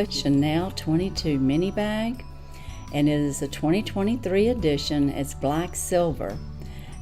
Chanel 22 mini bag, and it is a 2023 edition. It's black silver,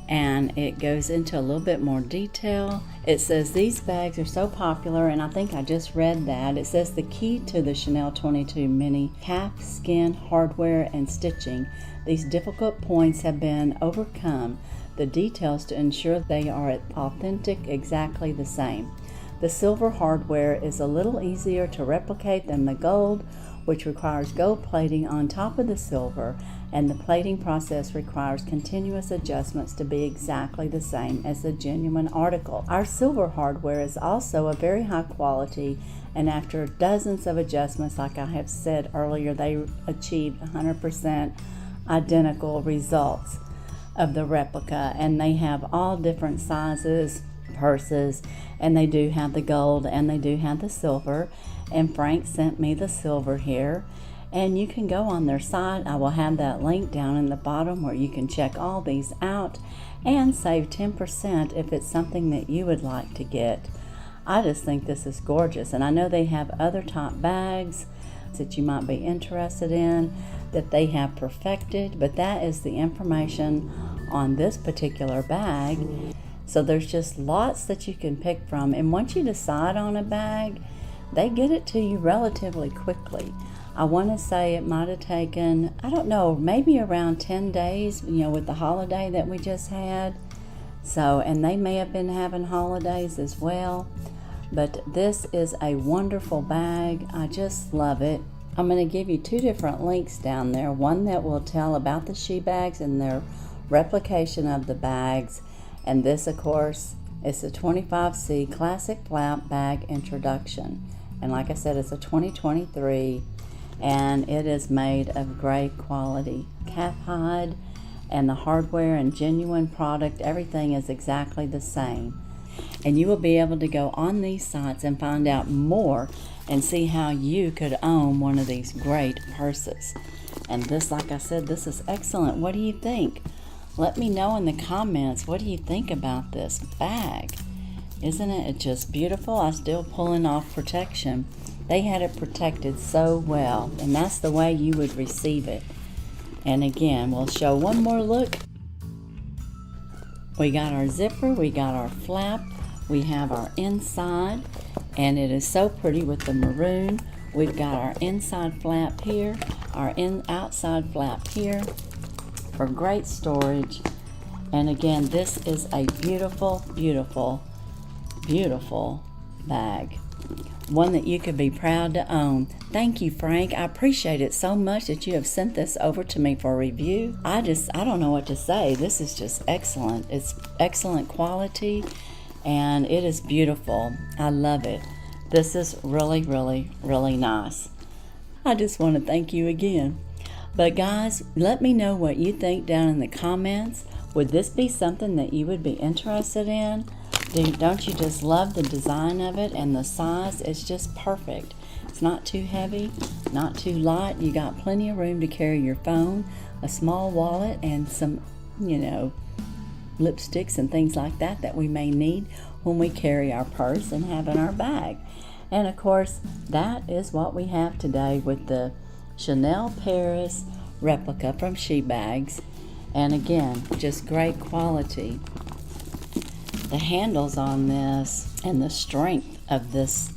and it goes into a little bit more detail. It says these bags are so popular, and I think I just read that. It says the key to the Chanel 22 mini: calf skin, hardware, and stitching. These difficult points have been overcome. The details to ensure they are authentic, exactly the same. The silver hardware is a little easier to replicate than the gold, which requires gold plating on top of the silver, and the plating process requires continuous adjustments to be exactly the same as the genuine article. Our silver hardware is also a very high quality, and after dozens of adjustments, like I have said earlier, they achieved 100% identical results of the replica, and they have all different sizes purses, and they do have the gold and they do have the silver, and Frank sent me the silver here, and you can go on their site. I will have that link down in the bottom where you can check all these out and save 10% if it's something that you would like to get. I just think this is gorgeous, and I know they have other top bags that you might be interested in that they have perfected, but that is the information on this particular bag. So there's just lots that you can pick from, and once you decide on a bag, they get it to you relatively quickly. I want to say it might have taken, I don't know, maybe around 10 days, with the holiday that we just had. So, and they may have been having holidays as well, but this is a wonderful bag. I just love it. I'm going to give you two different links down there, one that will tell about the Shebags and their replication of the bags. And this, of course, is the 25C Classic Flap Bag Introduction. And like I said, it's a 2023, and it is made of great quality calf hide, and the hardware and genuine product, everything is exactly the same. And you will be able to go on these sites and find out more and see how you could own one of these great purses. And this, like I said, this is excellent. What do you think? Let me know in the comments, what do you think about this bag? Isn't it just beautiful? I'm still pulling off protection. They had it protected so well, and that's the way you would receive it. And again, we'll show one more look. We got our zipper, we got our flap, we have our inside, and it is so pretty with the maroon. We've got our inside flap here, our outside flap here, for great storage. And again, this is a beautiful, beautiful, beautiful bag, one that you could be proud to own. Thank you, Frank. I appreciate it so much that you have sent this over to me for review. I don't know what to say. This is just excellent. It's excellent quality, and it is beautiful. I love it. This is really, really, really nice. I just want to thank you again. But guys, let me know what you think down in the comments. Would this be something that you would be interested in? Don't you just love the design of it, and the size is just perfect. It's not too heavy, not too light. You got plenty of room to carry your phone, a small wallet, and some, lipsticks and things like that that we may need when we carry our purse and have in our bag. And of course, that is what we have today with the Chanel Paris replica from Shebags. And again, just great quality. The handles on this and the strength of this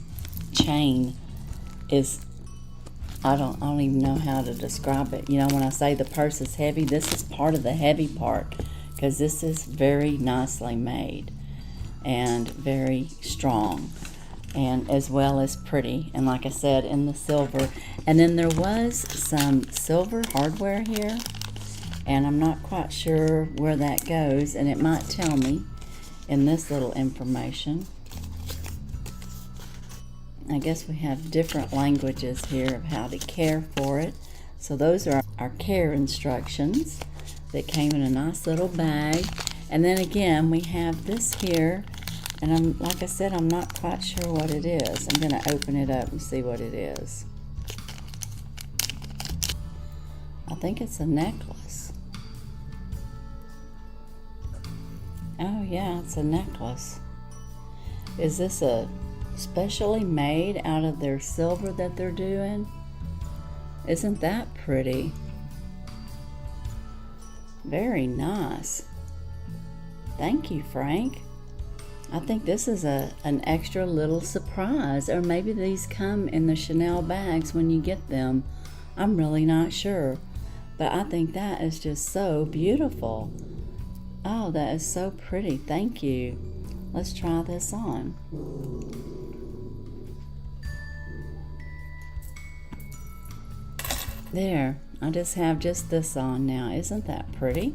chain is, I don't even know how to describe it. When I say the purse is heavy, this is part of the heavy part, because this is very nicely made and very strong, and as well as pretty, and like I said, in the silver. And then there was some silver hardware here, and I'm not quite sure where that goes, and it might tell me in this little information. I guess we have different languages here of how to care for it. So those are our care instructions that came in a nice little bag. And then again, we have this here, and like I said, I'm not quite sure what it is. I'm going to open it up and see what it is. I think it's a necklace. Oh yeah, it's a necklace. Is this a specially made out of their silver that they're doing. Isn't that pretty? Very nice. Thank you, Frank. I think this is an extra little surprise, or maybe these come in the Chanel bags when you get them. I'm really not sure, but I think that is just so beautiful. Oh, that is so pretty. Thank you. Let's try this on. There, I just have this on now. Isn't that pretty?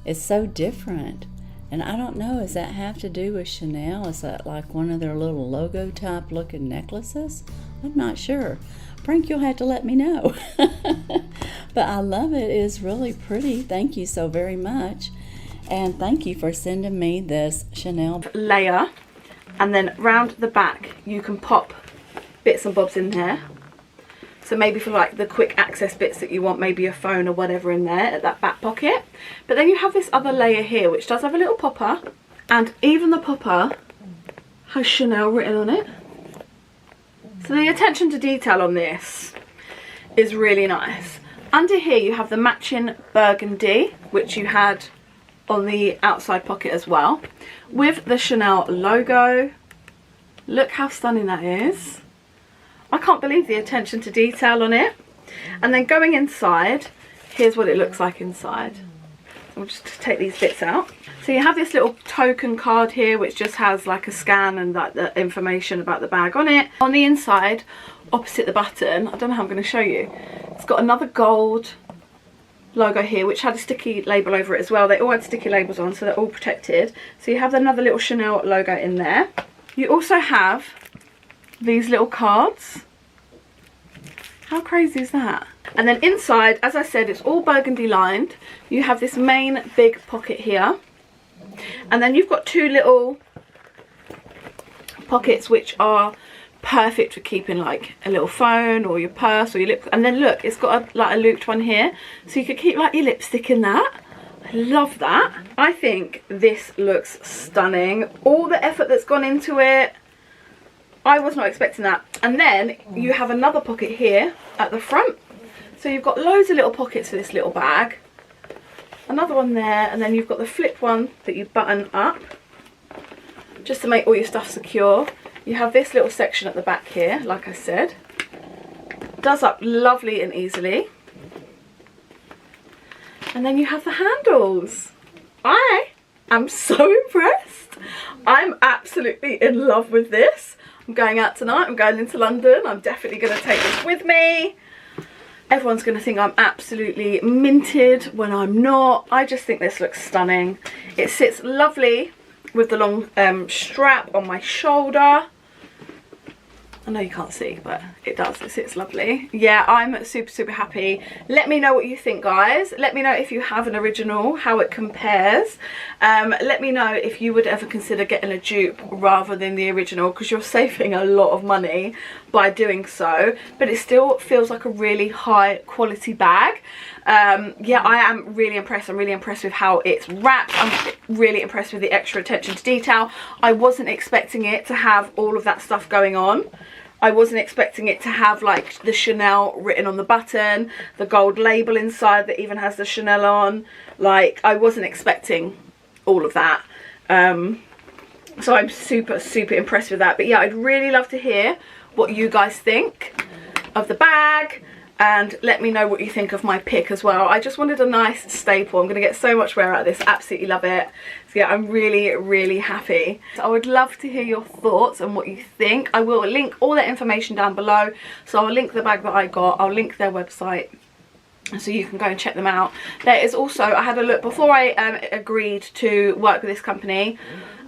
It's so different. And I don't know, does that have to do with Chanel? Is that like one of their little logo type looking necklaces? I'm not sure. Frank, you'll have to let me know. But I love it. It is really pretty. Thank you so very much. And thank you for sending me this Chanel layer. And then round the back, you can pop bits and bobs in there. So maybe for like the quick access bits that you want, maybe a phone or whatever in there at that back pocket. But then you have this other layer here, which does have a little popper. And even the popper has Chanel written on it. So the attention to detail on this is really nice. Under here you have the matching burgundy, which you had on the outside pocket as well, with the Chanel logo. Look how stunning that is. I can't believe the attention to detail on it. And then going inside, here's what it looks like inside. I'll just take these bits out. So you have this little token card here, which just has like a scan and like the information about the bag on it. On the inside, opposite the button, I don't know how I'm going to show you, it's got another gold logo here, which had a sticky label over it as well. They all had sticky labels on, so they're all protected. So you have another little Chanel logo in there. You also have these little cards. How crazy is that? And then inside, as I said, it's all burgundy lined. You have this main big pocket here, and then you've got two little pockets which are perfect for keeping like a little phone or your purse or your lip. And then look, it's got like a looped one here, so you could keep like your lipstick in that. I love that. I think this looks stunning. All the effort that's gone into it, I was not expecting that. And then you have another pocket here at the front. So you've got loads of little pockets for this little bag. Another one there, and then you've got the flip one that you button up just to make all your stuff secure. You have this little section at the back here, like I said. Does up lovely and easily. And then you have the handles. I am so impressed. I'm absolutely in love with this. I'm going out tonight, I'm going into London, I'm definitely going to take this with me. Everyone's going to think I'm absolutely minted when I'm not. I just think this looks stunning. It sits lovely with the long strap on my shoulder. I know you can't see, but it does. It sits lovely. Yeah, I'm super happy. Let me know what you think, guys. Let me know if you have an original, how it compares. Let me know if you would ever consider getting a dupe rather than the original, because you're saving a lot of money by doing so, but it still feels like a really high quality bag. Yeah, I am really impressed. I'm really impressed with how it's wrapped. I'm really impressed with the extra attention to detail. I wasn't expecting it to have all of that stuff going on. I wasn't expecting it to have like the Chanel written on the button, the gold label inside that even has the Chanel on. Like, I wasn't expecting all of that. So I'm super impressed with that. But yeah, I'd really love to hear what you guys think of the bag, and let me know what you think of my pick as well. I just wanted a nice staple. I'm going to get so much wear out of this. Absolutely love it. So yeah, I'm really happy. So I would love to hear your thoughts and what you think. I will link all that information down below. So I'll link the bag that I got. I'll link their website, so you can go and check them out. There is also, I had a look before I agreed to work with this company.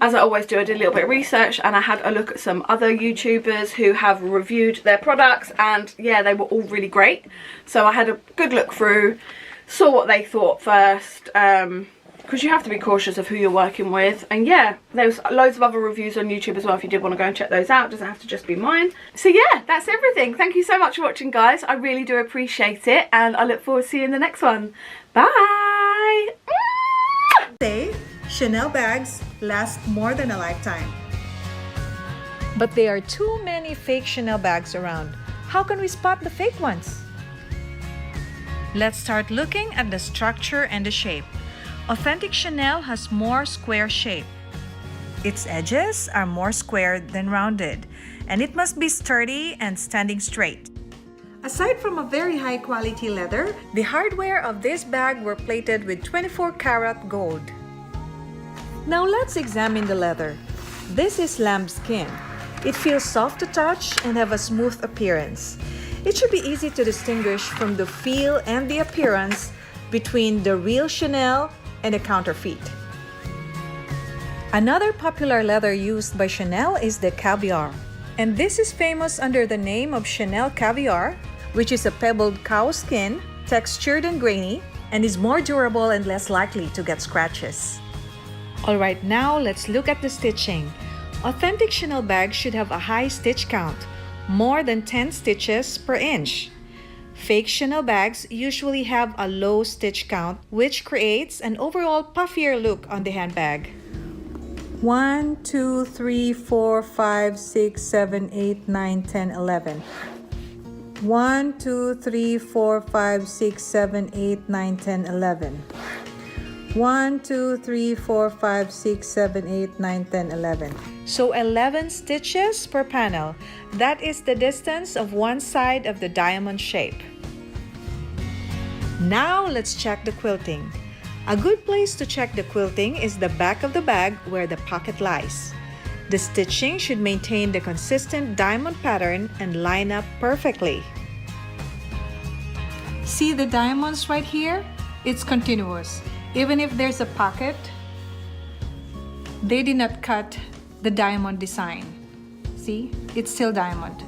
As I always do, I did a little bit of research, and I had a look at some other YouTubers who have reviewed their products, and yeah, they were all really great. So I had a good look through, saw what they thought first, because you have to be cautious of who you're working with. And yeah, there's loads of other reviews on YouTube as well if you did want to go and check those out. It doesn't have to just be mine. So yeah, that's everything. Thank you so much for watching, guys. I really do appreciate it, and I look forward to seeing you in the next one. Bye! Say, Chanel bags last more than a lifetime. But there are too many fake Chanel bags around. How can we spot the fake ones? Let's start looking at the structure and the shape. Authentic Chanel has more square shape. Its edges are more square than rounded, and it must be sturdy and standing straight. Aside from a very high quality leather, the hardware of this bag were plated with 24-karat gold. Now let's examine the leather. This is lambskin. It feels soft to touch and have a smooth appearance. It should be easy to distinguish from the feel and the appearance between the real Chanel and a counterfeit. Another popular leather used by Chanel is the caviar. And this is famous under the name of Chanel Caviar, which is a pebbled cow skin, textured and grainy, and is more durable and less likely to get scratches. Alright, now let's look at the stitching. Authentic Chanel bags should have a high stitch count, more than 10 stitches per inch. Fake Chanel bags usually have a low stitch count, which creates an overall puffier look on the handbag. 1, 2, 3, 4, 5, 6, 7, 8, 9, 10, 11. 1, 2, 3, 4, 5, 6, 7, 8, 9, 10, 11. 1, 2, 3, 4, 5, 6, 7, 8, 9, 10, 11. So 11 stitches per panel. That is the distance of one side of the diamond shape. Now let's check the quilting. A good place to check the quilting is the back of the bag where the pocket lies. The stitching should maintain the consistent diamond pattern and line up perfectly. See the diamonds right here? It's continuous. Even if there's a pocket, they did not cut the diamond design. See? It's still diamond.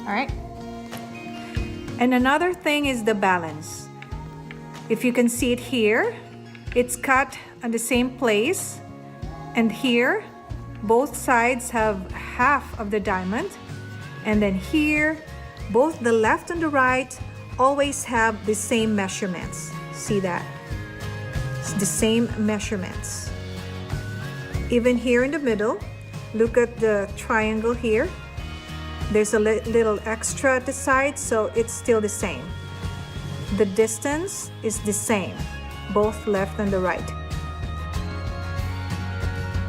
Alright? And another thing is the balance. If you can see it here, it's cut on the same place. And here, both sides have half of the diamond. And then here, both the left and the right always have the same measurements. See that? It's the same measurements. Even here in the middle, look at the triangle here. There's a little extra at the side, so it's still the same. The distance is the same, both left and the right.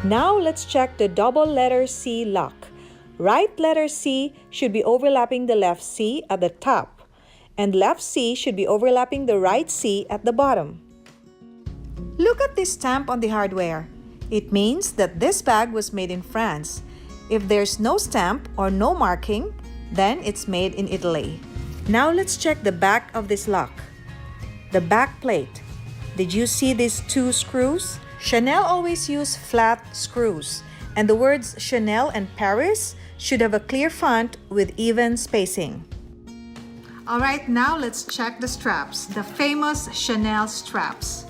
Now let's check the double letter C lock. Right letter C should be overlapping the left C at the top, and left C should be overlapping the right C at the bottom. Look at this stamp on the hardware. It means that this bag was made in France. If there's no stamp or no marking, then it's made in Italy. Now let's check the back of this lock. The back plate. Did you see these two screws? Chanel always use flat screws, and the words Chanel and Paris should have a clear font with even spacing. Alright, now let's check the straps, the famous Chanel straps.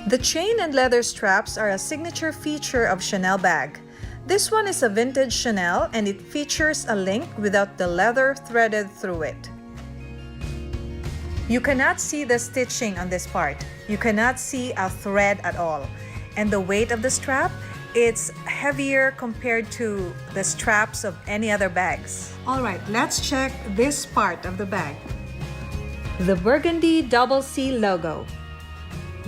The chain and leather straps are a signature feature of Chanel bag. This one is a vintage Chanel and it features a link without the leather threaded through it. You cannot see the stitching on this part. You cannot see a thread at all. And the weight of the strap, it's heavier compared to the straps of any other bags. Alright, let's check this part of the bag. The burgundy double C logo.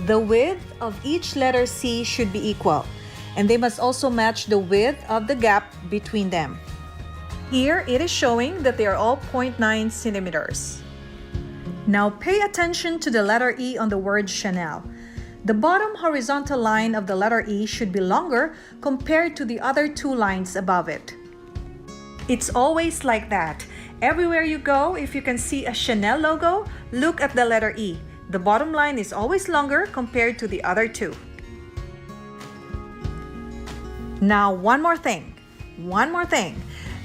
The width of each letter C should be equal, and they must also match the width of the gap between them. Here it is showing that they are all 0.9 centimeters. Now pay attention to the letter E on the word Chanel. The bottom horizontal line of the letter E should be longer compared to the other two lines above it. It's always like that. Everywhere you go, if you can see a Chanel logo, look at the letter E. The bottom line is always longer compared to the other two. Now, one more thing.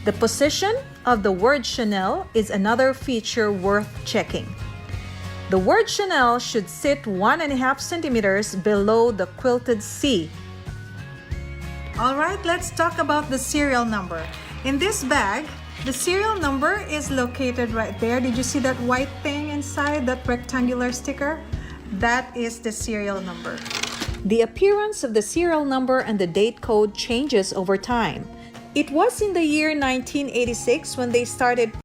The position of the word Chanel is another feature worth checking. The word Chanel should sit 1.5 centimeters below the quilted C. Alright, let's talk about the serial number. In this bag, the serial number is located right there. Did you see that white thing inside, that rectangular sticker? That is the serial number. The appearance of the serial number and the date code changes over time. It was in the year 1986 when they started